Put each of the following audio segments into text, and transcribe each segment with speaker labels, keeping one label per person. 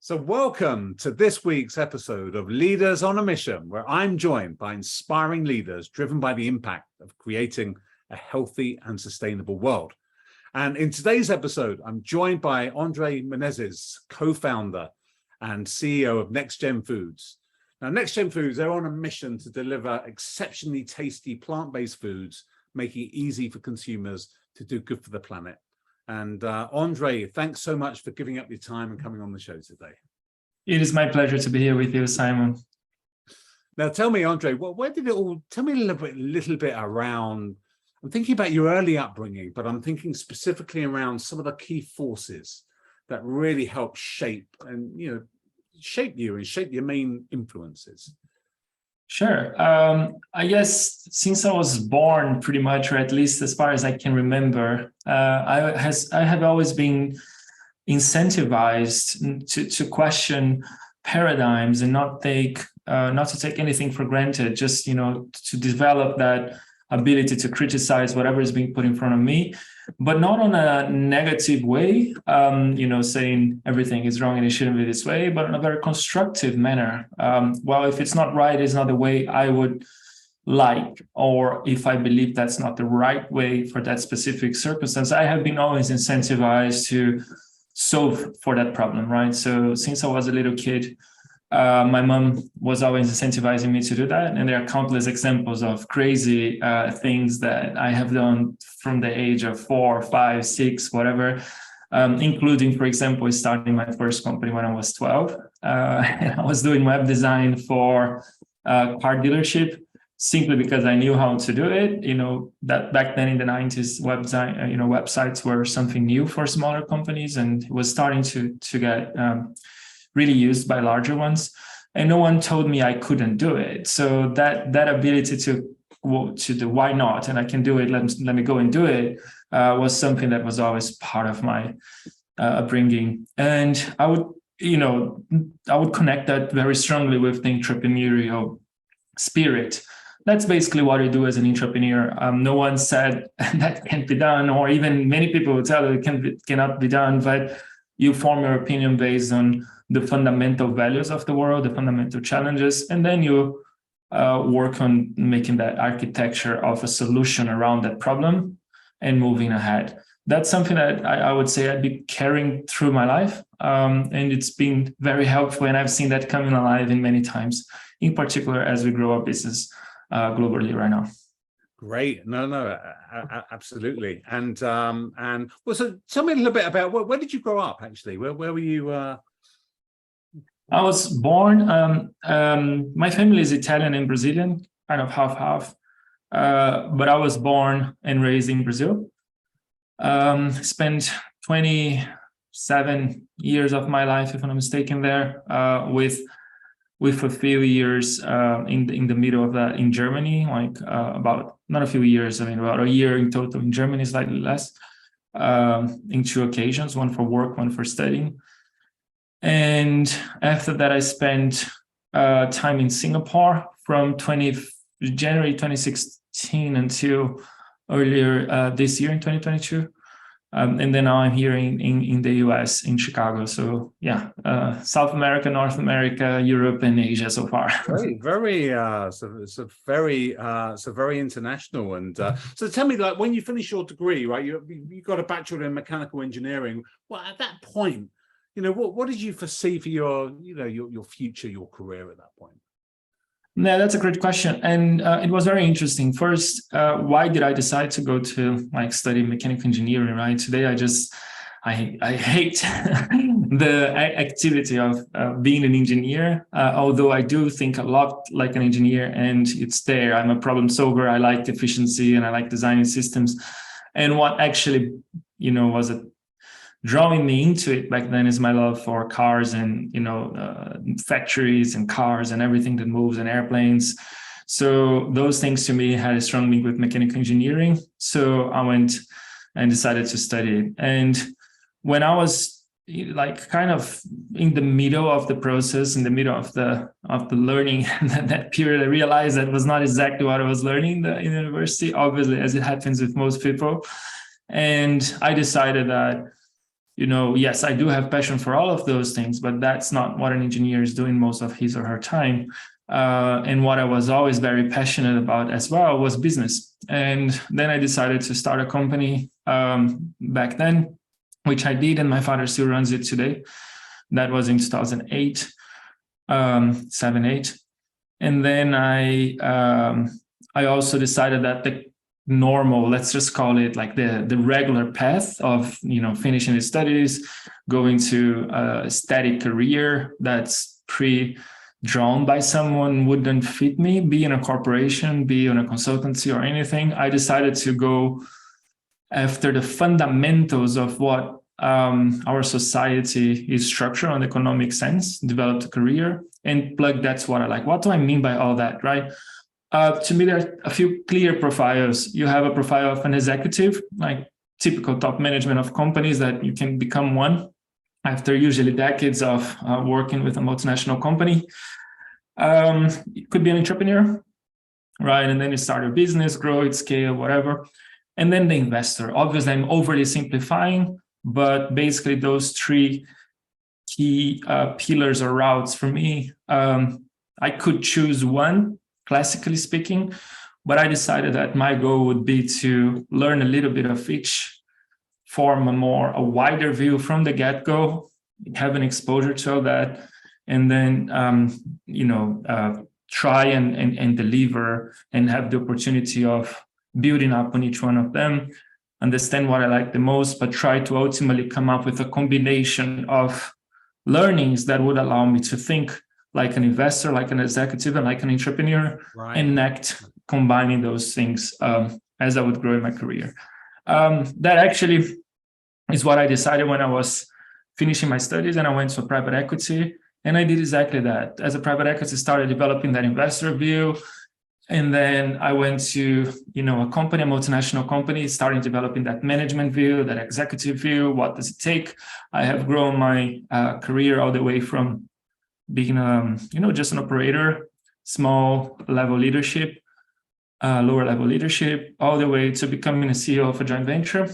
Speaker 1: So welcome to this week's episode of Leaders on a Mission, where I'm joined by inspiring leaders driven by the impact of creating a healthy and sustainable world. And in today's episode, I'm joined by Andre Menezes, co-founder and CEO of NextGen Foods. Now, NextGen Foods, they're on a mission to deliver exceptionally tasty plant-based foods, making it easy for consumers to do good for the planet. And Andre, thanks so much for giving up your time and coming on the show today.
Speaker 2: It is my pleasure to be here with you, Simon.
Speaker 1: Now, tell me, Andre, where did it all? Tell me a little bit around. I'm thinking about your early upbringing, but I'm thinking specifically around some of the key forces that really help shape you and shape your main influences.
Speaker 2: Sure. I guess since I was born, pretty much, or at least as far as I can remember, I have always been incentivized to question paradigms and not to take anything for granted. Just to develop that ability to criticize whatever is being put in front of me, but not on a negative way. Saying everything is wrong and it shouldn't be this way, but in a very constructive manner. Well, if it's not right, it's not the way I would like, or if I believe that's not the right way for that specific circumstance, I have been always incentivized to solve for that problem, right? So since I was a little kid, my mom was always incentivizing me to do that. And there are countless examples of crazy things that I have done from the age of 4, 5, 6, whatever, including, for example, starting my first company when I was 12. And I was doing web design for a car dealership simply because I knew how to do it. That back then in the 90s, web design, websites were something new for smaller companies, and it was starting to get really used by larger ones, and no one told me I couldn't do it. So that ability to the why not, and I can do it, let me go and do it, was something that was always part of my upbringing. And I would connect that very strongly with the entrepreneurial spirit. That's basically what I do as an entrepreneur. No one said that can't be done, or even many people will tell you it cannot be done, but you form your opinion based on the fundamental values of the world, the fundamental challenges, and then you work on making that architecture of a solution around that problem and moving ahead. That's something that I would say I'd be carrying through my life, and it's been very helpful, and I've seen that coming alive in many times, in particular as we grow our business globally right now.
Speaker 1: Great. No, absolutely. And well, so tell me a little bit about where did you grow up, actually? Where were you?
Speaker 2: I was born, my family is Italian and Brazilian, kind of half-half, but I was born and raised in Brazil. Spent 27 years of my life, if I'm not mistaken, there, with a few years in the middle of that in Germany, about not a few years, about a year in total in Germany, slightly less, in 2 occasions, one for work, one for studying. And after that, I spent time in Singapore from January 2016 until earlier this year in 2022. And then now I'm here in the US, in Chicago. So yeah, South America, North America, Europe, and Asia so far.
Speaker 1: Very international. And so tell me, like, when you finish your degree, right? You got a bachelor in mechanical engineering. Well, at that point, what did you foresee for your future, your career at that point?
Speaker 2: No, that's a great question. And it was very interesting. First, why did I decide to go to study mechanical engineering, right? Today, I hate the activity of being an engineer, although I do think a lot like an engineer, and it's there. I'm a problem solver. I like efficiency and I like designing systems. And what actually, was drawing me into it back then is my love for cars and factories and cars and everything that moves and airplanes. So those things to me had a strong link with mechanical engineering. So I went and decided to study it. And when I was kind of in the middle of the process, in the middle of the learning, that period, I realized that was not exactly what I was learning in university, obviously, as it happens with most people. And I decided that yes, I do have passion for all of those things, but that's not what an engineer is doing most of his or her time. And what I was always very passionate about as well was business. And then I decided to start a company back then, which I did, and my father still runs it today. That was in 2008, 7, 8. And then I also decided that the normal, let's just call it like the regular path of finishing the studies, going to a steady career that's pre-drawn by someone wouldn't fit me, be in a corporation, be on a consultancy or anything. I decided to go after the fundamentals of what our society is structured on economic sense, developed a career, and plug that's what I like. What do I mean by all that, right? To me, there are a few clear profiles. You have a profile of an executive, like typical top management of companies, that you can become one after usually decades of working with a multinational company. It could be an entrepreneur, right? And then you start your business, grow it, scale, whatever. And then the investor. Obviously, I'm overly simplifying, but basically those three key pillars or routes for me. I could choose one, classically speaking, but I decided that my goal would be to learn a little bit of each, form a wider view from the get-go, have an exposure to all that, and then try and deliver and have the opportunity of building up on each one of them, understand what I like the most, but try to ultimately come up with a combination of learnings that would allow me to think like an investor, like an executive, and like an entrepreneur, right, and act combining those things as I would grow in my career. That actually is what I decided when I was finishing my studies, and I went to private equity, and I did exactly that. As a private equity, started developing that investor view, and then I went to a company, a multinational company, starting developing that management view, that executive view. What does it take? I have grown my career all the way from being just an operator, small level leadership, lower level leadership, all the way to becoming a CEO of a joint venture.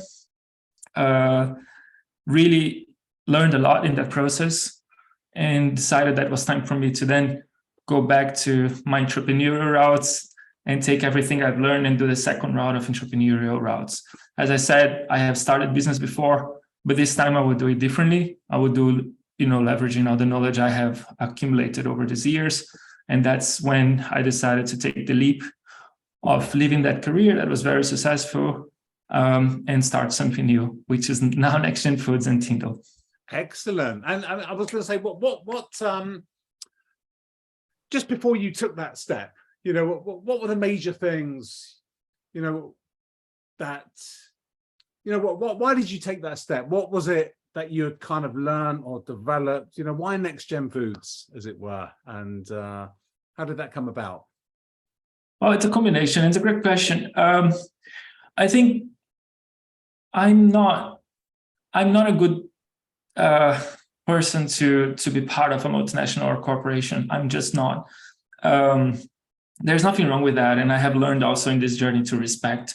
Speaker 2: Really learned a lot in that process, and decided that it was time for me to then go back to my entrepreneurial routes and take everything I've learned and do the second route of entrepreneurial routes. As I said, I have started business before, but this time I would do it differently. I would do leveraging all the knowledge I have accumulated over these years. And that's when I decided to take the leap of leaving that career that was very successful and start something new, which is now Next Gen Foods and TINDLE. Excellent.
Speaker 1: And I was going to say, what just before you took that step, what were the major things, that, why did you take that step? What was it that you had kind of learned or developed? Why Next Gen Foods, as it were? And how did that come about?
Speaker 2: Oh, it's a combination. It's a great question. I think I'm not a good person to be part of a multinational or corporation. I'm just not. There's nothing wrong with that. And I have learned also in this journey to respect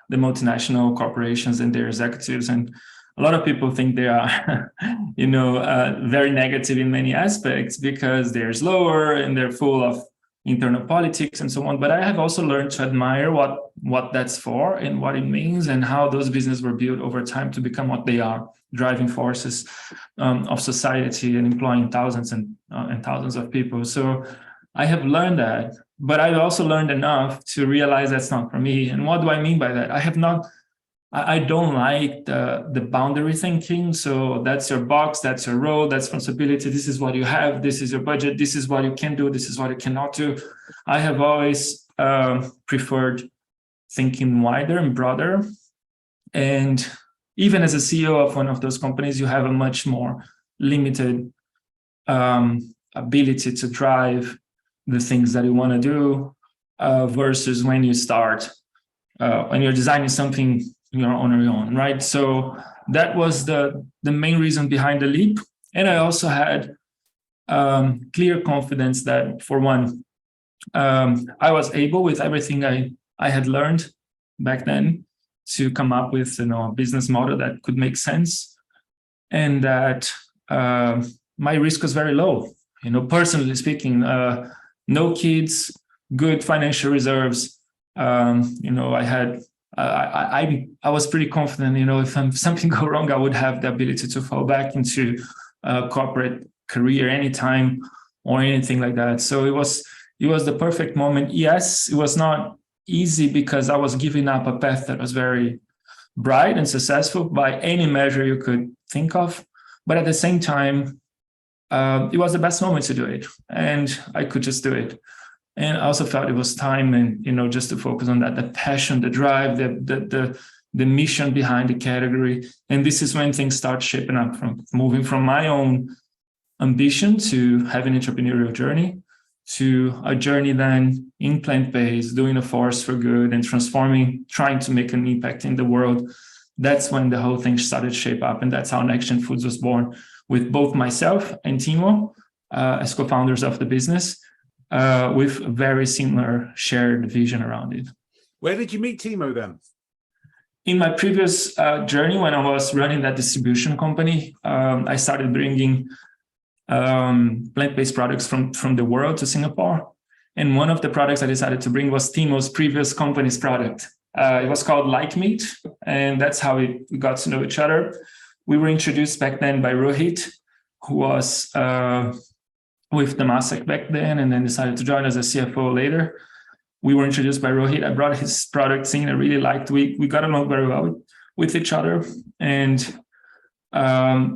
Speaker 2: the multinational corporations and their executives. And a lot of people think they are, very negative in many aspects because they're slower and they're full of internal politics and so on. But I have also learned to admire what that's for and what it means and how those businesses were built over time to become what they are, driving forces of society and employing thousands and thousands of people. So I have learned that, but I've also learned enough to realize that's not for me. And what do I mean by that? I don't like the boundary thinking. So that's your box, that's your role, that's responsibility. This is what you have. This is your budget. This is what you can do. This is what you cannot do. I have always preferred thinking wider and broader. And even as a CEO of one of those companies, you have a much more limited ability to drive the things that you want to do versus when you start, when you're designing something on your own, right? So that was the main reason behind the leap. And I also had clear confidence that, for one, I was able, with everything I had learned back then, to come up with a business model that could make sense and that my risk was very low. Personally speaking, no kids, good financial reserves. I was pretty confident. If something go wrong, I would have the ability to fall back into a corporate career anytime or anything like that. So it was the perfect moment. Yes, it was not easy because I was giving up a path that was very bright and successful by any measure you could think of. But at the same time, it was the best moment to do it, and I could just do it. And I also felt it was time, and just to focus on that, the passion, the drive, the mission behind the category. And this is when things start shaping up, from moving from my own ambition to have an entrepreneurial journey to a journey then in plant-based, doing a force for good and transforming, trying to make an impact in the world. That's when the whole thing started to shape up. And that's how NextGen Foods was born, with both myself and Timo as co-founders of the business, with a very similar shared vision around it.
Speaker 1: Where did you meet Timo then?
Speaker 2: In my previous journey, when I was running that distribution company, I started bringing plant-based products from the world to Singapore. And one of the products I decided to bring was Timo's previous company's product. It was called Like Meat, and that's how we got to know each other. We were introduced back then by Rohit, who was with Temasek back then, and then decided to join as a CFO later. We were introduced by Rohit. I brought his products in. I really liked. We got along very well with each other, and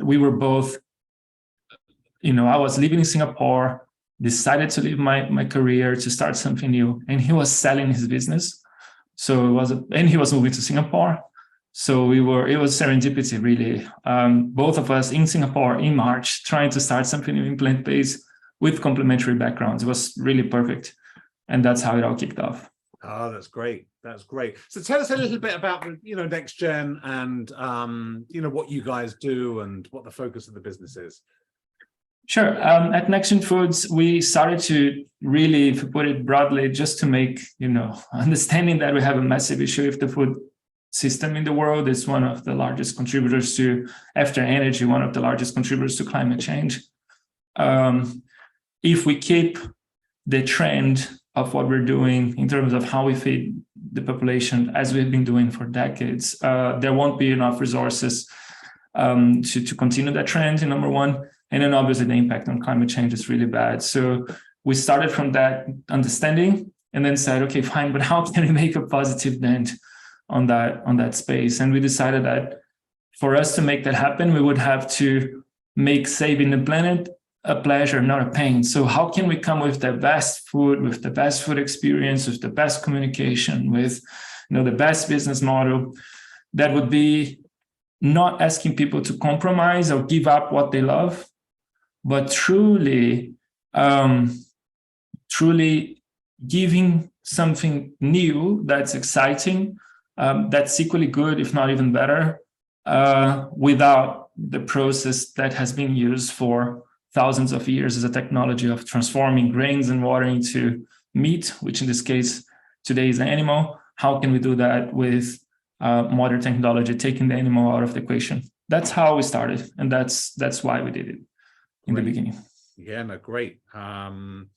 Speaker 2: we were both. I was living in Singapore, decided to leave my career to start something new, and he was selling his business. So and he was moving to Singapore. So it was serendipity, really. Both of us in Singapore in March, trying to start something new in plant-based with complementary backgrounds. It was really perfect. And that's how it all kicked off.
Speaker 1: Oh, that's great. That's great. So tell us a little bit about, NextGen and, what you guys do and what the focus of the business is.
Speaker 2: Sure. At NextGen Foods, we started to really, if you put it broadly, just to make, understanding that we have a massive issue with the food system in the world. It's one of the largest contributors to, after energy, one of the largest contributors to climate change. If we keep the trend of what we're doing in terms of how we feed the population, as we've been doing for decades, there won't be enough resources to continue that trend, number one. And then obviously the impact on climate change is really bad. So we started from that understanding and then said, okay, fine, but how can we make a positive dent on that space? And we decided that for us to make that happen, we would have to make saving the planet a pleasure, not a pain. So how can we come with the best food, with the best food experience, with the best communication, with the best business model that would be not asking people to compromise or give up what they love, but truly giving something new that's exciting, that's equally good, if not even better, without the process that has been used for thousands of years as a technology of transforming grains and water into meat, which in this case today is an animal. How can we do that with modern technology, taking the animal out of the equation? That's how we started, and that's why we did it in the beginning.
Speaker 1: Yeah, no, great. And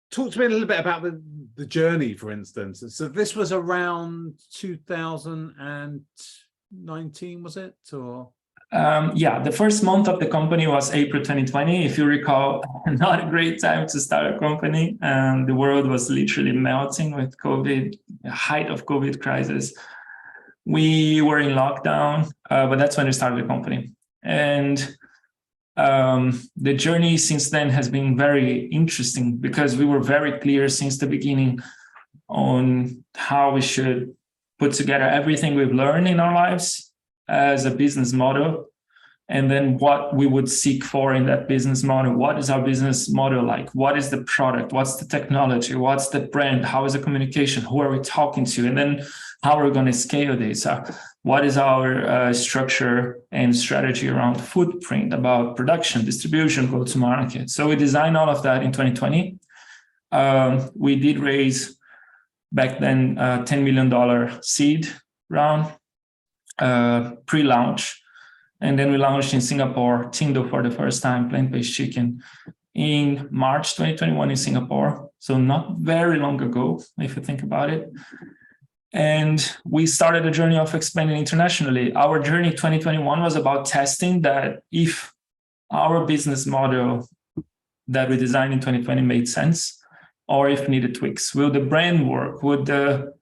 Speaker 1: talk to me a little bit about the journey, for instance. So this was around 2019, was it? Or
Speaker 2: yeah, the first month of the company was April 2020. If you recall, not a great time to start a company. The world was literally melting with COVID, the height of COVID crisis. We were in lockdown, but that's when we started the company. And the journey since then has been very interesting because we were very clear since the beginning on how we should put together everything we've learned in our lives as a business model, and then what we would seek for in that business model. What is our business model like? What is the product? What's the technology? What's the brand? How is the communication? Who are we talking to? And then how are we going to scale this? What is our structure and strategy around footprint, about production, distribution, go-to-market? So we designed all of that in 2020. We did raise back then $10 million seed round. pre-launch. And then we launched in Singapore, TINDLE for the first time, plant-based chicken, in March 2021 in Singapore. So not very long ago, if you think about it. And we started a journey of expanding internationally. Our journey 2021 was about testing that if our business model that we designed in 2020 made sense, or if needed tweaks. Will the brand work? Would the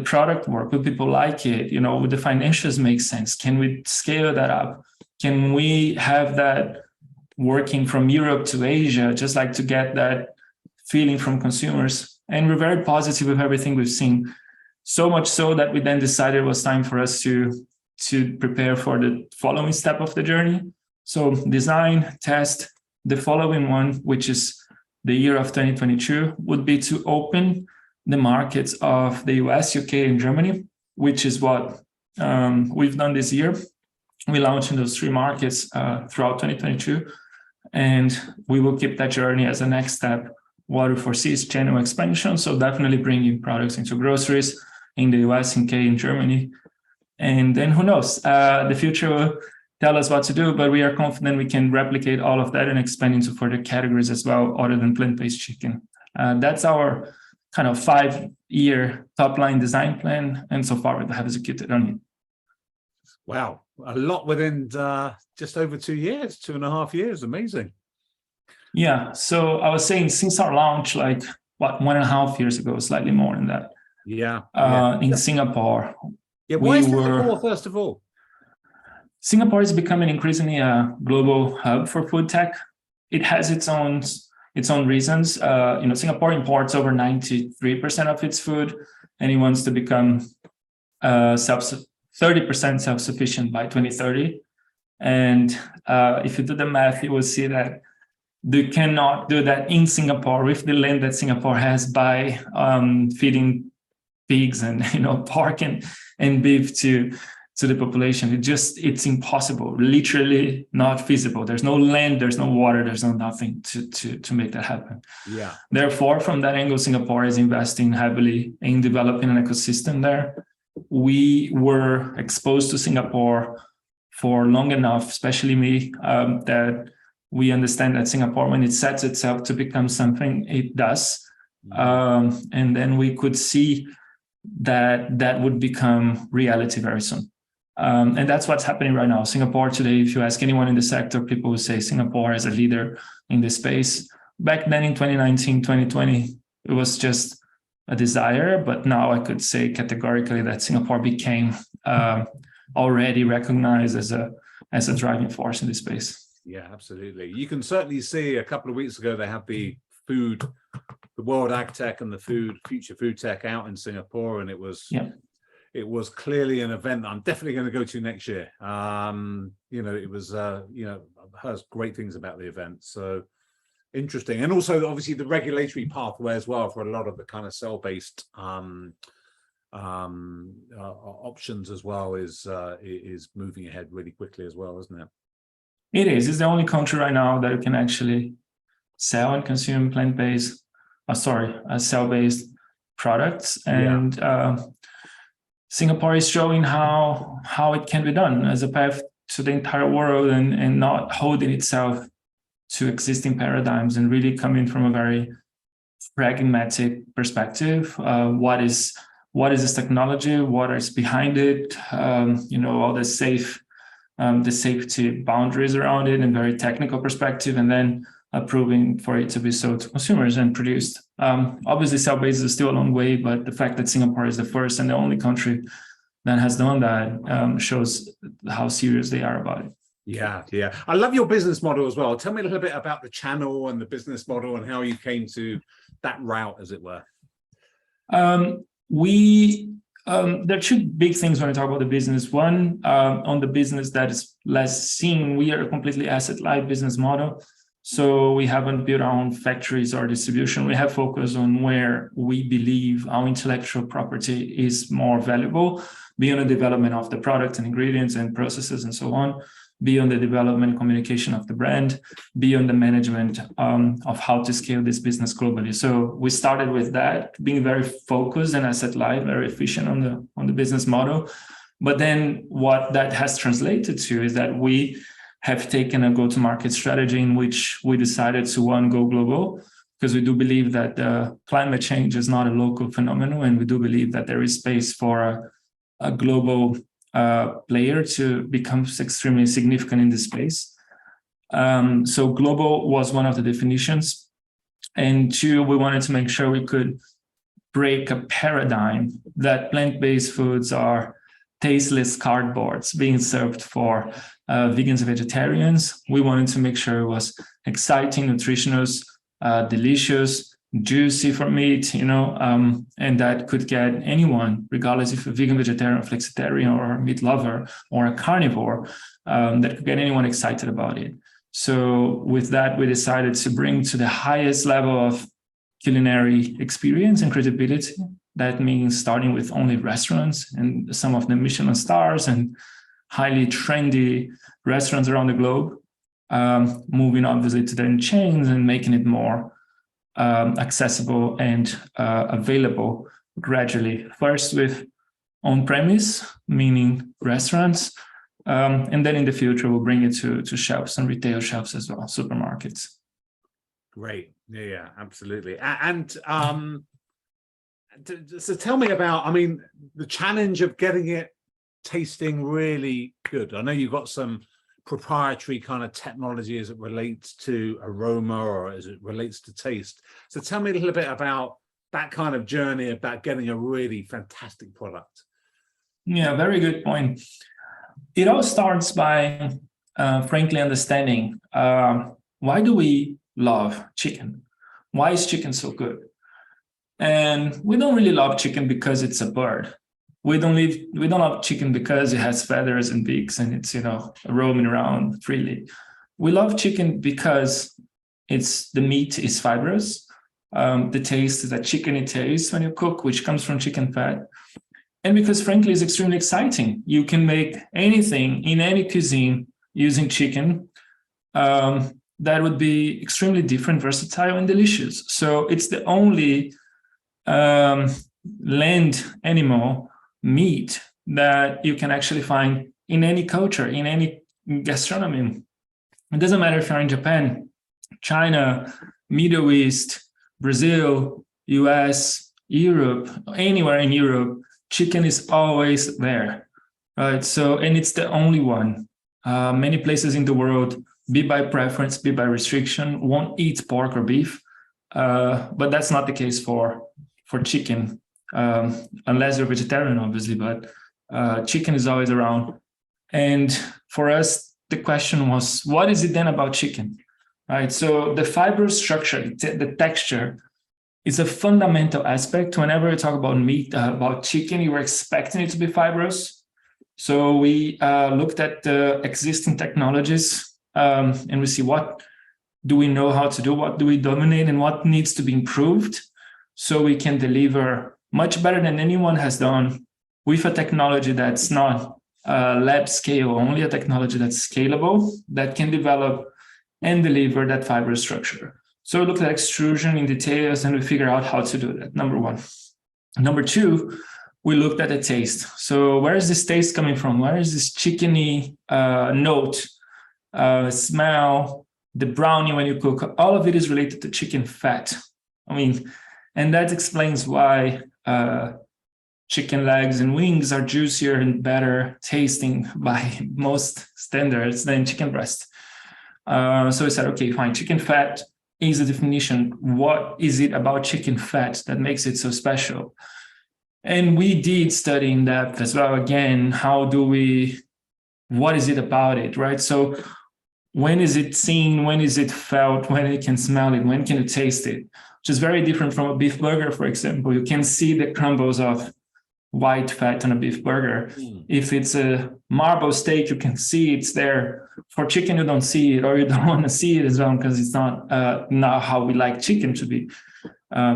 Speaker 2: product work? Will people like it? You know, would the financials make sense? Can we scale that up? Can we have that working from Europe to Asia, just like to get that feeling from consumers? And we're very positive with everything we've seen. So much so that we then decided it was time for us to prepare for the following step of the journey. So design, test. The following one, which is the year of 2022, would be to open the markets of the US, UK, and Germany, which is what we've done this year. We launched in those three markets throughout 2022, and we will keep that journey as a next step. What we foresee is channel expansion, so definitely bringing products into groceries in the US, UK, and Germany. And then who knows, the future will tell us what to do, but we are confident we can replicate all of that and expand into further categories as well, other than plant-based chicken. That's our kind of 5-year top-line design plan, and so far we have executed on it.
Speaker 1: Wow, a lot within just over 2 years, 2.5 years, amazing.
Speaker 2: Yeah, so I was saying since our launch, like what, 1.5 years ago, slightly more than that. In Singapore.
Speaker 1: Yeah, why Singapore, first of all?
Speaker 2: Singapore is becoming increasingly a global hub for food tech. It has its own reasons. Singapore imports over 93% of its food, and it wants to become 30% self-sufficient by 2030. And if you do the math, you will see that you cannot do that in Singapore with the land that Singapore has by feeding pigs and pork and beef to the population. It's impossible, literally not feasible. There's no land, there's no water, there's no nothing to make that happen.
Speaker 1: Yeah.
Speaker 2: Therefore, from that angle, Singapore is investing heavily in developing an ecosystem there. We were exposed to Singapore for long enough, especially me, that we understand that Singapore, when it sets itself to become something, it does. And then we could see that would become reality very soon. And that's what's happening right now. Singapore today, if you ask anyone in the sector, people will say Singapore is a leader in this space. Back then in 2019, 2020, it was just a desire, but now I could say categorically that Singapore became already recognized as a driving force in this space.
Speaker 1: Yeah, absolutely. You can certainly see a couple of weeks ago, they have the World Ag Tech and the Future Food Tech out in Singapore, and it was clearly an event I'm definitely going to go to next year. It was I've heard great things about the event, so interesting. And also obviously the regulatory pathway as well for a lot of the kind of cell-based options as well is moving ahead really quickly as well, isn't it?
Speaker 2: It is. It's the only country right now that you can actually sell and consume cell-based products. And Singapore is showing how it can be done as a path to the entire world, and not holding itself to existing paradigms, and really coming from a very pragmatic perspective. What is this technology? What is behind it? All the safety boundaries around it, and very technical perspective, and then approving for it to be sold to consumers and produced. Obviously, cell-based is still a long way, but the fact that Singapore is the first and the only country that has done that shows how serious they are about it.
Speaker 1: Yeah. I love your business model as well. Tell me a little bit about the channel and the business model and how you came to that route, as it were. There are two big things when I talk about the business. One, on the business that is less seen, we are a completely asset-light business model. So we haven't built our own factories or distribution. We have focused on where we believe our intellectual property is more valuable, beyond the development of the product and ingredients and processes and so on, beyond the development and communication of the brand, beyond the management of how to scale this business globally. So we started with that, being very focused and asset light, very efficient on the business model.
Speaker 2: But then what that has translated to is that we have taken a go-to-market strategy in which we decided to, one, go global, because we do believe that climate change is not a local phenomenon, and we do believe that there is space for a global player to become extremely significant in this space. So global was one of the definitions. And two, we wanted to make sure we could break a paradigm that plant-based foods are tasteless cardboards being served for vegans and vegetarians. We wanted to make sure it was exciting, nutritious, delicious, juicy for meat, and that could get anyone, regardless if a vegan, vegetarian, flexitarian, or a meat lover, or a carnivore, that could get anyone excited about it. So with that, we decided to bring to the highest level of culinary experience and credibility. That means starting with only restaurants and some of the Michelin stars and highly trendy restaurants around the globe, moving obviously to then chains and making it more accessible and available gradually. First with on-premise, meaning restaurants, and then in the future we'll bring it to shelves and retail shelves as well, supermarkets.
Speaker 1: Great. Yeah, absolutely. And so tell me about, the challenge of getting it tasting really good. I know you've got some proprietary kind of technology as it relates to aroma or as it relates to taste. So tell me a little bit about that kind of journey about getting a really fantastic product.
Speaker 2: Yeah, very good point. It all starts by, frankly, understanding why do we love chicken? Why is chicken so good? And we don't really love chicken because it's a bird. We don't love chicken because it has feathers and beaks and it's, roaming around freely. We love chicken because the meat is fibrous. The taste is that chickeny taste when you cook, which comes from chicken fat. And because, frankly, it's extremely exciting. You can make anything in any cuisine using chicken that would be extremely different, versatile, and delicious. So it's the only land animal meat that you can actually find in any culture, in any gastronomy. It doesn't matter if you're in Japan, China, Middle East, Brazil, US, Europe, anywhere in Europe, chicken is always there, right? So, and it's the only one. Many places in the world, be by preference, be by restriction, won't eat pork or beef, but that's not the case for chicken, unless you're vegetarian, obviously, but chicken is always around. And for us, the question was, what is it then about chicken, right? So the fiber structure, the texture, is a fundamental aspect. Whenever you talk about meat, about chicken, you were expecting it to be fibrous. So we looked at the existing technologies and we see what do we know how to do, what do we dominate, and what needs to be improved so we can deliver much better than anyone has done with a technology that's not lab scale, only a technology that's scalable, that can develop and deliver that fiber structure. So we looked at extrusion in details and we figured out how to do that, number one. Number two, we looked at the taste. So where is this taste coming from? Where is this chickeny note, smell, the brownie when you cook? All of it is related to chicken fat. And that explains why chicken legs and wings are juicier and better tasting by most standards than chicken breast. So we said, okay, fine, chicken fat is a definition. What is it about chicken fat that makes it so special? And we did study in depth as well. Again, what is it about it, right? So when is it seen? When is it felt? When you can smell it? When can you taste it? Which is very different from a beef burger, for example. You can see the crumbles of white fat on a beef burger. If it's a marble steak, you can see it's there. For chicken, you don't see it, or you don't want to see it as well, because it's not how we like chicken to be,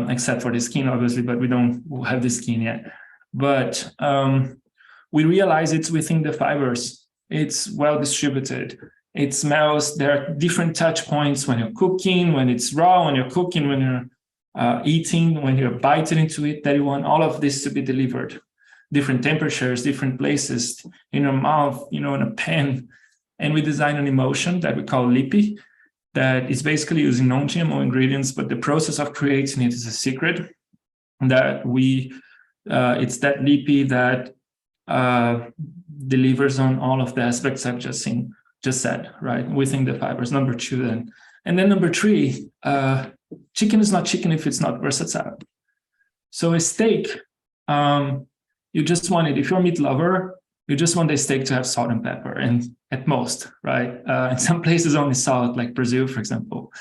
Speaker 2: except for the skin, obviously, but we don't have the skin yet. But we realize it's within the fibers. It's well distributed. It smells. There are different touch points when you're cooking, when it's raw, when you're cooking, when you're eating, when you're biting into it, that you want all of this to be delivered. different temperatures, different places in your mouth, in a pen. And we designed an emulsion that we call Lippy, that is basically using non-GMO ingredients, but the process of creating it is a secret. That it's that Lippy that delivers on all of the aspects I've just said, right, within the fibers. Number 2 then. And then number 3, chicken is not chicken if it's not versatile. So a steak, you just want it, if you're a meat lover, you just want the steak to have salt and pepper, and at most, right? In some places only salt, like Brazil, for example.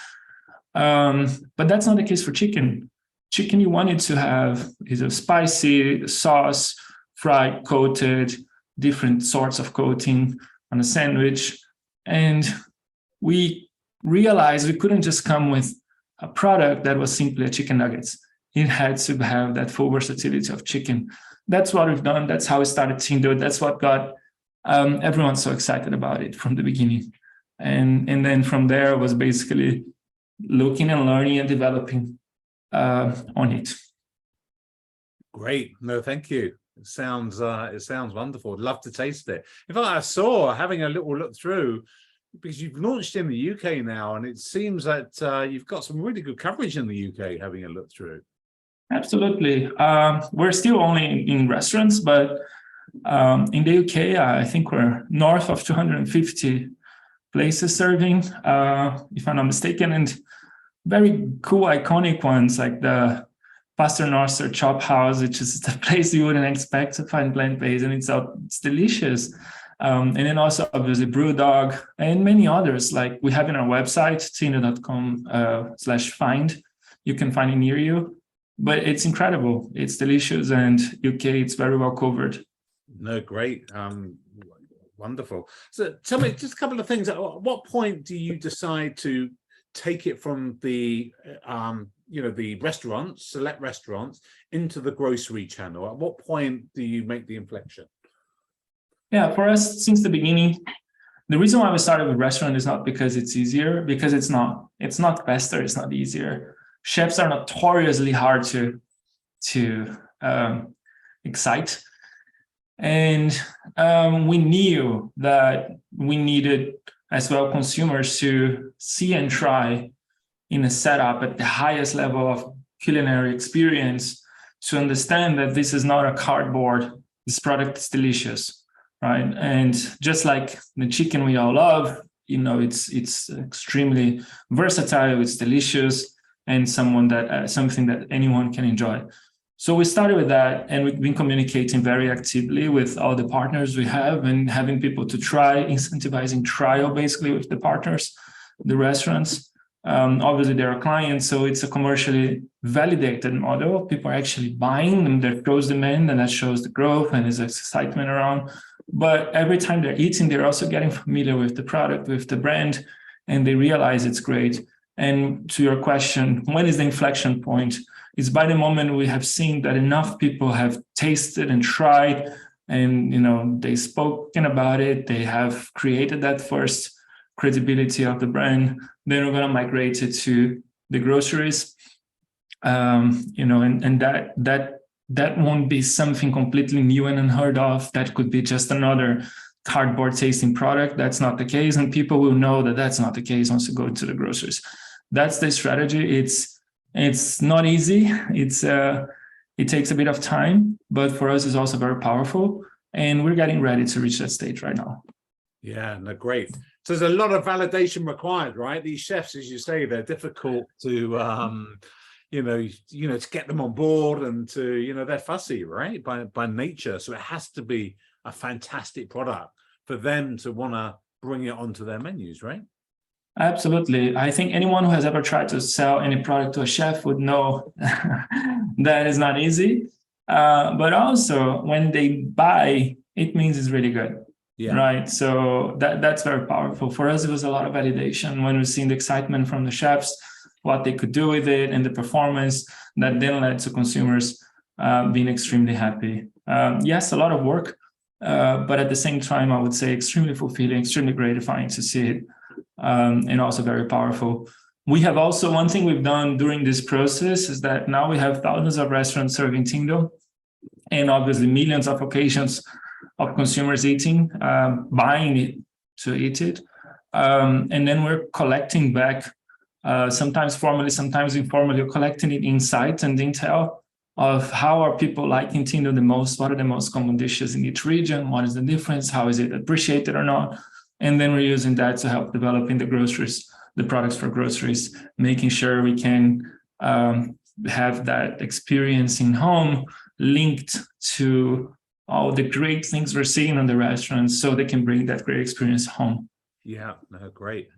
Speaker 2: But that's not the case for chicken. Chicken, you want it to have either spicy, sauce, fried, coated, different sorts of coating on a sandwich. And we realized we couldn't just come with a product that was simply a chicken nuggets. It had to have that full versatility of chicken. That's what we've done. That's how we started TINDLE. That's what got everyone so excited about it from the beginning. And then from there was basically looking and learning and developing on it.
Speaker 1: Great. No, thank you. It sounds wonderful. I'd love to taste it. In fact, I saw, having a little look through, because you've launched in the UK now, and it seems that you've got some really good coverage in the UK, having a look through.
Speaker 2: Absolutely. We're still only in restaurants, but in the UK, I think we're north of 250 places serving, if I'm not mistaken, and very cool, iconic ones like the Pastor Norster Chop House, which is the place you wouldn't expect to find plant-based, and it's delicious. And then also obviously Brewdog and many others. Like we have in our website, tindle.com/find. You can find it near you. But it's incredible. It's delicious, and UK, it's very well covered.
Speaker 1: No, great. Wonderful. So tell me just a couple of things. At what point do you decide to take it from the the restaurants, select restaurants, into the grocery channel? At what point do you make the inflection?
Speaker 2: Yeah, for us, since the beginning, the reason why we started with restaurant is not because it's easier, because it's not. It's not faster, it's not easier. Chefs are notoriously hard to excite. And we knew that we needed as well consumers to see and try in a setup at the highest level of culinary experience to understand that this is not a cardboard, this product is delicious, right? And just like the chicken we all love, it's extremely versatile, it's delicious, and something that anyone can enjoy. So we started with that, and we've been communicating very actively with all the partners we have and having people to try, incentivizing trial basically with the partners, the restaurants. Obviously, they're our clients, so it's a commercially validated model. People are actually buying, and that shows demand, and that shows the growth, and there's excitement around. But every time they're eating, they're also getting familiar with the product, with the brand, and they realize it's great. And to your question, when is the inflection point? It's by the moment we have seen that enough people have tasted and tried, and they've spoken about it, they have created that first credibility of the brand, then we're going to migrate it to the groceries. And that won't be something completely new and unheard of. That could be just another cardboard tasting product. That's not the case, and people will know that that's not the case once you go to the groceries. That's the strategy. It's not easy. It takes a bit of time, but for us, it's also very powerful, and we're getting ready to reach that stage right now.
Speaker 1: Yeah, no, great. So there's a lot of validation required, right? These chefs, as you say, they're difficult to, to get them on board, and to, they're fussy, right? By nature. So it has to be a fantastic product for them to want to bring it onto their menus, right?
Speaker 2: Absolutely. I think anyone who has ever tried to sell any product to a chef would know that is not easy. But also, when they buy, it means it's really good. Yeah. Right. So that's very powerful. For us, it was a lot of validation when we've seen the excitement from the chefs, what they could do with it, and the performance that then led to consumers being extremely happy. Yes, a lot of work, but at the same time, I would say extremely fulfilling, extremely gratifying to see it. And also very powerful. We have also, one thing we've done during this process is that now we have thousands of restaurants serving TINDLE. and obviously millions of occasions of consumers eating, buying it to eat it. And then we're collecting back, sometimes formally, sometimes informally, collecting it insights and intel of how are people liking TINDLE the most, what are the most common dishes in each region, what is the difference, how is it appreciated or not. And then we're using that to help developing the groceries, the products for groceries, making sure we can have that experience in home linked to all the great things we're seeing on the restaurants, so they can bring that great experience home.
Speaker 1: Yeah, no, great.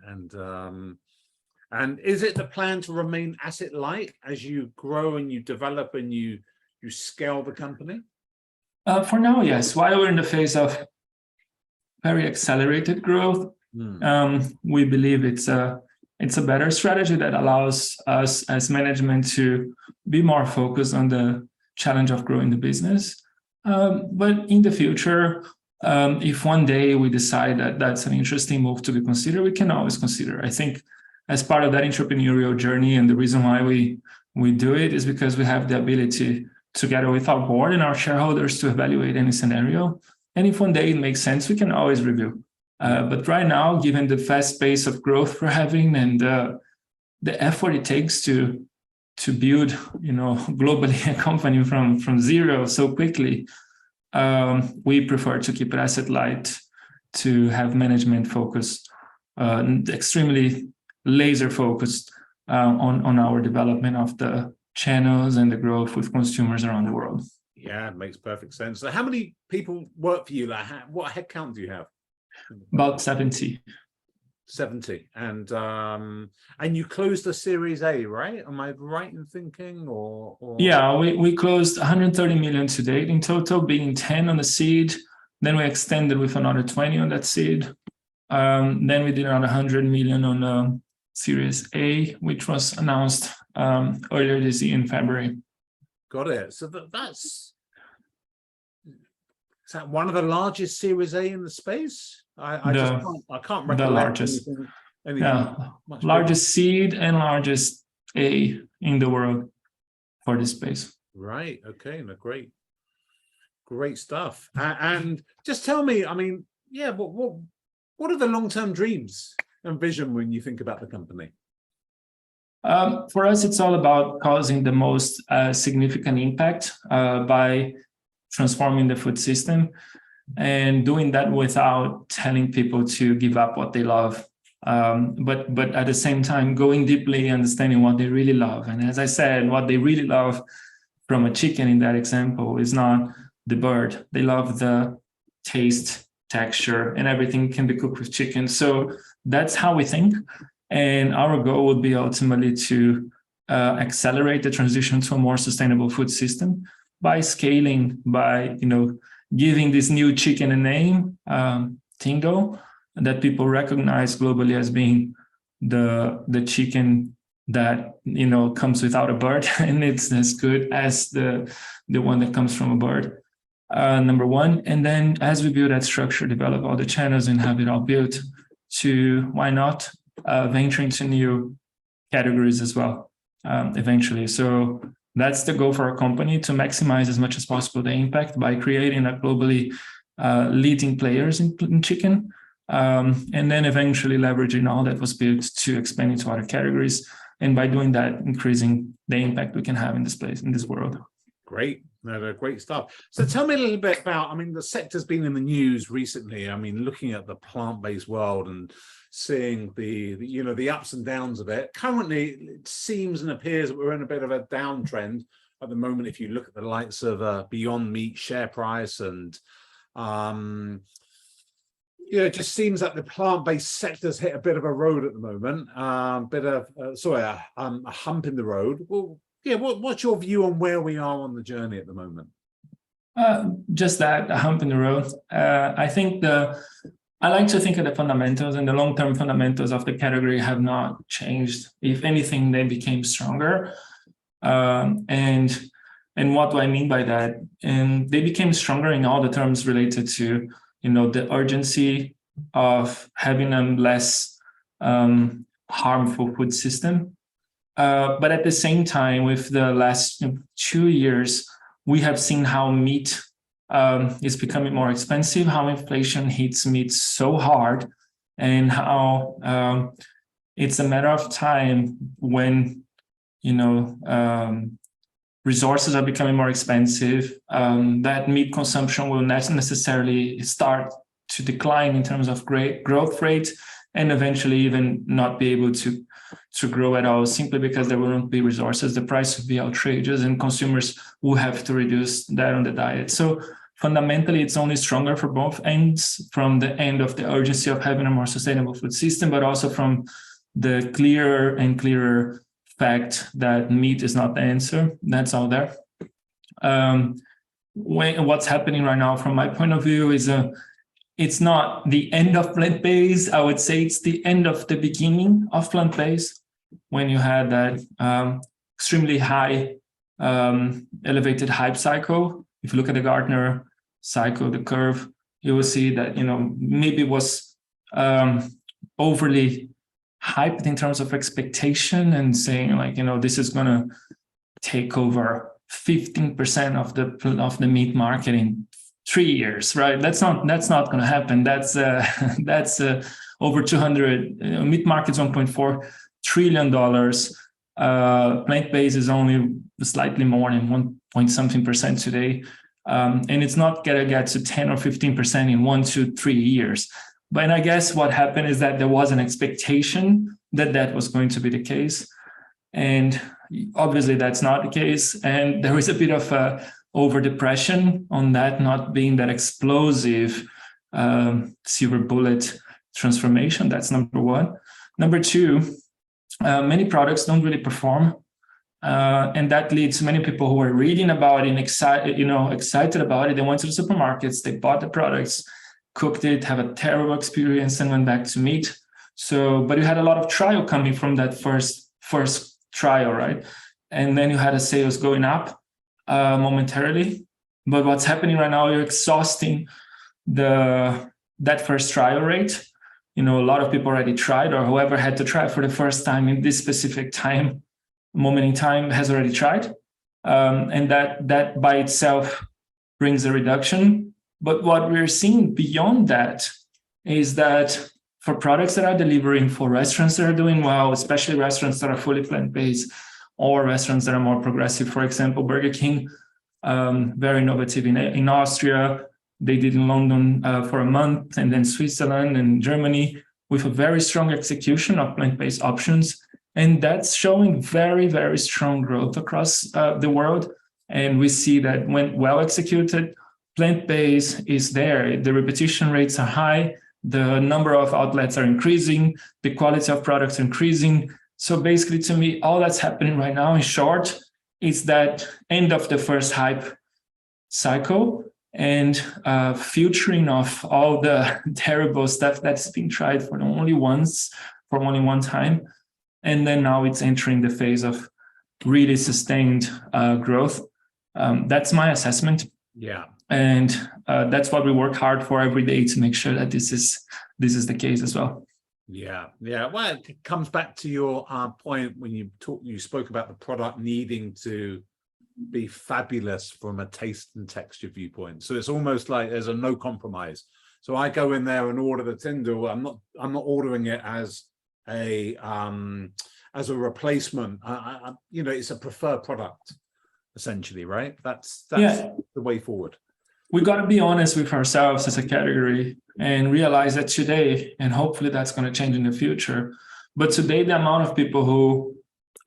Speaker 1: And is it the plan to remain asset light as you grow and you develop and you scale the company?
Speaker 2: For now, yes. While we're in the phase of very accelerated growth, we believe it's a better strategy that allows us as management to be more focused on the challenge of growing the business. But in the future, if one day we decide that that's an interesting move to be considered, we can always consider. I think as part of that entrepreneurial journey, and the reason why we do it is because we have the ability, together with our board and our shareholders, to evaluate any scenario. And if one day it makes sense, we can always review. But right now, given the fast pace of growth we're having and the effort it takes to build, globally a company from zero so quickly, we prefer to keep it asset light, to have management focused, extremely laser focused on our development of the channels and the growth with consumers around the world.
Speaker 1: Yeah, it makes perfect sense. So how many people work for you? Like, what headcount do you have?
Speaker 2: About 70.
Speaker 1: 70. And you closed the Series A, right? Am I right in thinking? Or...
Speaker 2: Yeah, we closed 130 million to date in total, being 10 on the seed. Then we extended with another 20 on that seed. Then we did another 100 million on Series A, which was announced earlier this year in February.
Speaker 1: Got it. So is that one of the largest Series A in the space? I can't recollect
Speaker 2: the largest.
Speaker 1: anything
Speaker 2: largest seed and largest A in the world for this space.
Speaker 1: Right. Okay. No, great stuff. And just tell me, I mean, yeah, what are the long-term dreams and vision when you think about the company?
Speaker 2: For us, it's all about causing the most significant impact by transforming the food system, and doing that without telling people to give up what they love, but at the same time going deeply, understanding what they really love. And as I said, what they really love from a chicken in that example is not the bird. They love the taste, texture, and everything can be cooked with chicken. So that's how we think. And our goal would be ultimately to accelerate the transition to a more sustainable food system by scaling, by giving this new chicken a name, TINDLE, that people recognize globally as being the chicken that comes without a bird, and it's as good as the one that comes from a bird. Number one, and then as we build that structure, develop all the channels and have it all built, to why not venture into new categories as well eventually. So that's the goal for our company, to maximize as much as possible the impact by creating a globally leading players in chicken, and then eventually leveraging all that was built to expand into other categories. And by doing that, increasing the impact we can have in this place, in this world.
Speaker 1: Great. No, great stuff. So tell me a little bit about, I mean, the sector's been in the news recently. I mean, looking at the plant-based world and seeing the ups and downs of it. Currently, it seems and appears that we're in a bit of a downtrend at the moment. If you look at the likes of Beyond Meat share price, and it just seems that the plant-based sector's hit a bit of a road at the moment, a hump in the road. Well, yeah, what's your view on where we are on the journey at the moment?
Speaker 2: Just that, a hump in the road. I think I like to think of the fundamentals, and the long-term fundamentals of the category have not changed. If anything, they became stronger. And what do I mean by that? And they became stronger in all the terms related to, the urgency of having a less harmful food system. But at the same time, with the last 2 years we have seen how meat is becoming more expensive, how inflation hits meat so hard, and how it's a matter of time when, resources are becoming more expensive, that meat consumption will not necessarily start to decline in terms of growth rate, and eventually even not be able to grow at all, simply because there won't be resources. The price will be outrageous, and consumers will have to reduce that on the diet. So fundamentally, it's only stronger for both ends, from the end of the urgency of having a more sustainable food system, but also from the clearer and clearer fact that meat is not the answer. That's all there. What's happening right now, from my point of view, is it's not the end of plant-based. I would say it's the end of the beginning of plant-based, when you had that extremely high elevated hype cycle. If you look at the Gartner cycle, the curve, you will see that, maybe it was overly hyped in terms of expectation, and saying like, this is going to take over 15% of the meat market in 3 years, right? That's not going to happen. That's over 200. Meat market's $1.4 trillion. Plant-based is only slightly more than 1 point something% today, and it's not going to get to 10 or 15% in 1 to 3 years. But I guess what happened is that there was an expectation that was going to be the case. And obviously that's not the case. And there is a bit of a over-depression on that not being that explosive silver bullet transformation. That's number one. Number two, many products don't really perform. And that leads to many people who are reading about it and excited about it. They went to the supermarkets, they bought the products, cooked it, have a terrible experience, and went back to meat. So, but you had a lot of trial coming from that first trial, right? And then you had the sales going up momentarily. But what's happening right now, you're exhausting that first trial rate. A lot of people already tried, or whoever had to try for the first time in this specific moment in time has already tried. And that by itself brings a reduction. But what we're seeing beyond that is that for products that are delivering, for restaurants that are doing well, especially restaurants that are fully plant-based, or restaurants that are more progressive, for example, Burger King, very innovative in Austria. They did in London for a month, and then Switzerland and Germany, with a very strong execution of plant-based options. And that's showing very, very strong growth across the world. And we see that when well executed, plant-based is there. The repetition rates are high. The number of outlets are increasing. The quality of products are increasing. So basically, to me, all that's happening right now, in short, is that end of the first hype cycle, and filtering of all the terrible stuff that's been tried for only one time. And then now it's entering the phase of really sustained growth. That's my assessment.
Speaker 1: Yeah.
Speaker 2: And that's what we work hard for every day, to make sure that this is the case as well.
Speaker 1: Yeah. Well, it comes back to your point when you spoke about the product needing to be fabulous from a taste and texture viewpoint. So it's almost like there's a no compromise. So I go in there and order the TINDLE. I'm not ordering it as a replacement. It's a preferred product, essentially, right? That's the way forward.
Speaker 2: We got to be honest with ourselves as a category and realize that today, and hopefully that's going to change in the future, but today the amount of people who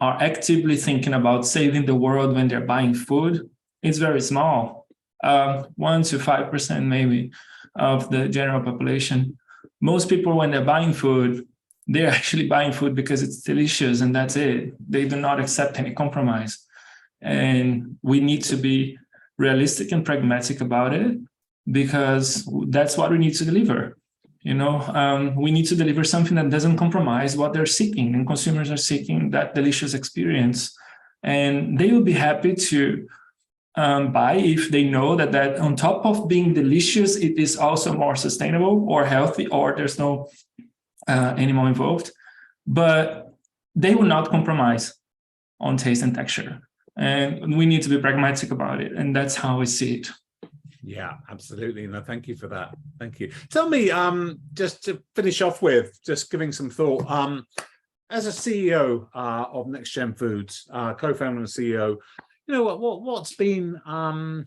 Speaker 2: are actively thinking about saving the world when they're buying food is very small. 1 to 5% maybe of the general population. Most people, when they're buying food, they're actually buying food because it's delicious, and that's it. They do not accept any compromise. And we need to be realistic and pragmatic about it, because that's what we need to deliver. We need to deliver something that doesn't compromise what they're seeking, and consumers are seeking that delicious experience. And they will be happy to buy if they know that on top of being delicious, it is also more sustainable or healthy, or there's no animal involved. But they will not compromise on taste and texture. and we need to be pragmatic about it. And that's how I see it.
Speaker 1: Yeah, absolutely. No, thank you for that. Thank you. Tell me, just to finish off with, just giving some thought, as a CEO of Next Gen Foods, co-founder and CEO, what's been, I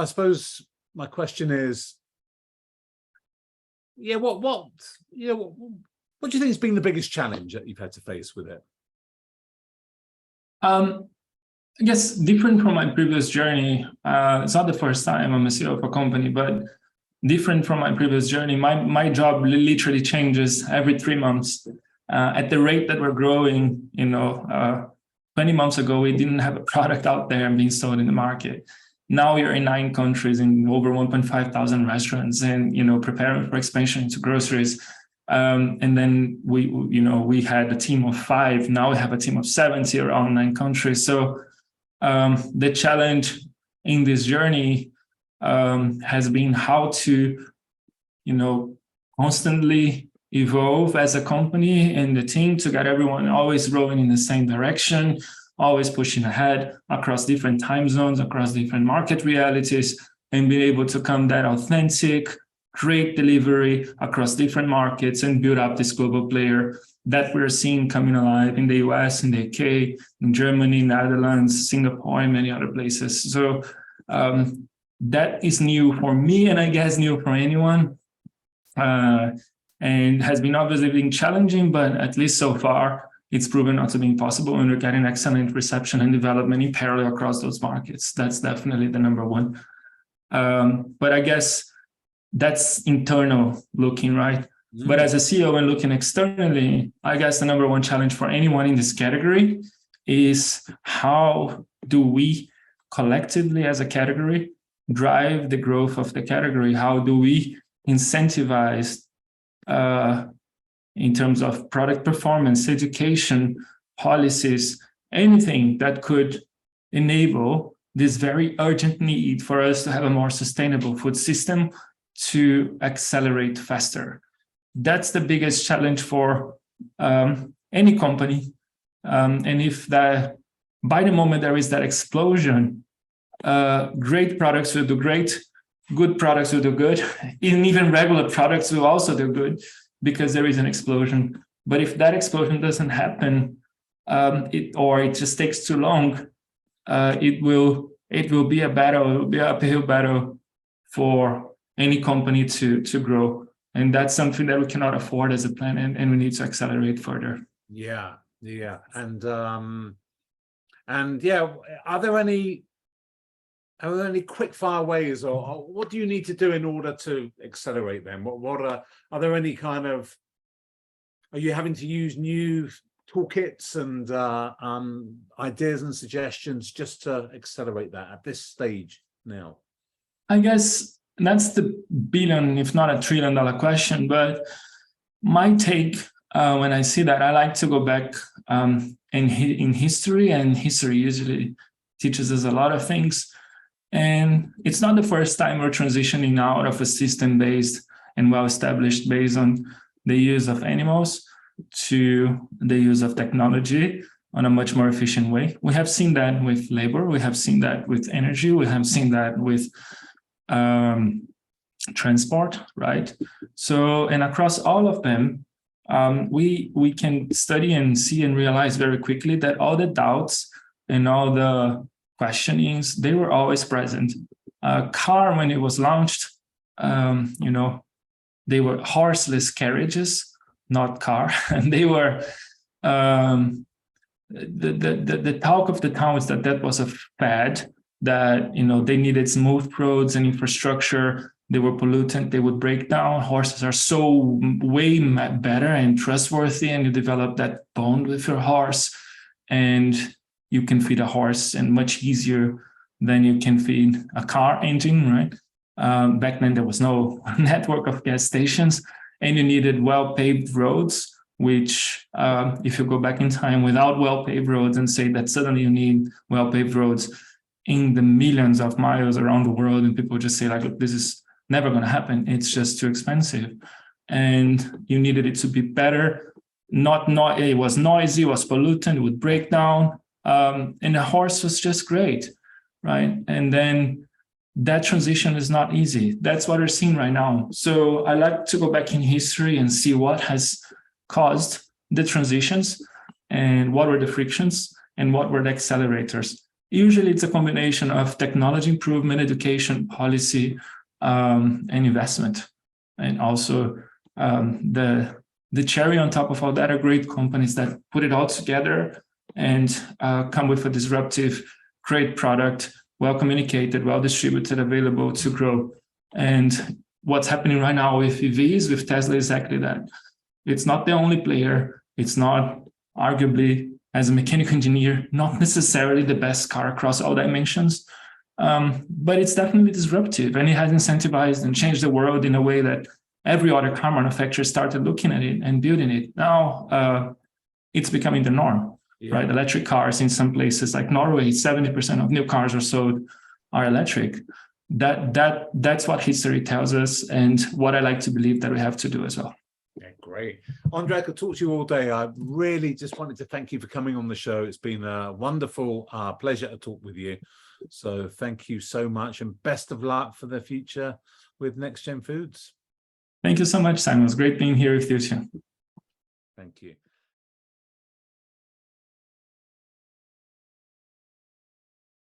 Speaker 1: suppose my question is, what do you think has been the biggest challenge that you've had to face with it?
Speaker 2: I guess different from my previous journey. It's not the first time I'm a CEO of a company, but different from my previous journey. My job literally changes every 3 months. At the rate that we're growing, 20 months ago, we didn't have a product out there and being sold in the market. Now we're in 9 countries in over 1,500 restaurants, and preparing for expansion into groceries. And then we had a team of 5. Now we have a team of 70 around 9 countries. So the challenge in this journey has been how to, constantly evolve as a company and the team to get everyone always rowing in the same direction, always pushing ahead across different time zones, across different market realities, and being able to come that authentic, great delivery across different markets and build up this global player that we're seeing coming alive in the US, in the UK, in Germany, Netherlands, Singapore, and many other places. So that is new for me, and I guess new for anyone. And has been obviously being challenging, but at least so far, it's proven not to be impossible, and we're getting excellent reception and development in parallel across those markets. That's definitely the number one. But I guess that's internal looking, right? Mm-hmm. But as a CEO and looking externally, I guess the number one challenge for anyone in this category is how do we collectively as a category drive the growth of the category? How do we incentivize in terms of product performance, education, policies, anything that could enable this very urgent need for us to have a more sustainable food system to accelerate faster. That's the biggest challenge for any company. And if by the moment there is that explosion, great products will do great, good products will do good, and even regular products will also do good because there is an explosion. But if that explosion doesn't happen, it just takes too long, it will be a battle. It will be an uphill battle for any company to grow, and that's something that we cannot afford as a plan, and we need to accelerate further.
Speaker 1: Yeah, and yeah, are there any quick fire ways, or what do you need to do in order to accelerate them? What are there any kind of, are you having to use new toolkits and ideas and suggestions just to accelerate that at this stage now?
Speaker 2: I guess that's the billion, if not $1 trillion question. But my take when I see that, I like to go back in history, and history usually teaches us a lot of things. And it's not the first time we're transitioning out of a system-based and well-established based on the use of animals to the use of technology on a much more efficient way. We have seen that with labor. We have seen that with energy. We have seen that with transport, right? So, and across all of them, we can study and see and realize very quickly that all the doubts and all the questionings, they were always present. Car, when it was launched, they were horseless carriages, not car. And they were, the talk of the town was that was a fad, that, they needed smooth roads and infrastructure. They were pollutant, they would break down. Horses are so way better and trustworthy, and you develop that bond with your horse, and you can feed a horse and much easier than you can feed a car engine, right? Back then, there was no network of gas stations, and you needed well-paved roads, which if you go back in time without well-paved roads and say that suddenly you need well-paved roads in the millions of miles around the world, and people just say, like, look, this is never going to happen. It's just too expensive. And you needed it to be better. It was noisy, it was pollutant, it would break down. And the horse was just great, right? And then that transition is not easy. That's what we're seeing right now. So I like to go back in history and see what has caused the transitions and what were the frictions and what were the accelerators. Usually it's a combination of technology improvement, education, policy, and investment. And also the cherry on top of all that are great companies that put it all together and come with a disruptive, great product, well communicated, well distributed, available to grow. And what's happening right now with EVs, with Tesla, is exactly that. It's not the only player. It's not arguably, as a mechanical engineer, not necessarily the best car across all dimensions, but it's definitely disruptive, and it has incentivized and changed the world in a way that every other car manufacturer started looking at it and building it. Now it's becoming the norm, right? Electric cars in some places like Norway, 70% of new cars are sold are electric. That's what history tells us, and what I like to believe that we have to do as well.
Speaker 1: Yeah, great. Andre, I could talk to you all day. I really just wanted to thank you for coming on the show. It's been a wonderful pleasure to talk with you. So thank you so much, and best of luck for the future with Next Gen Foods.
Speaker 2: Thank you so much, Simon. It was great being here with you too.
Speaker 1: Thank you.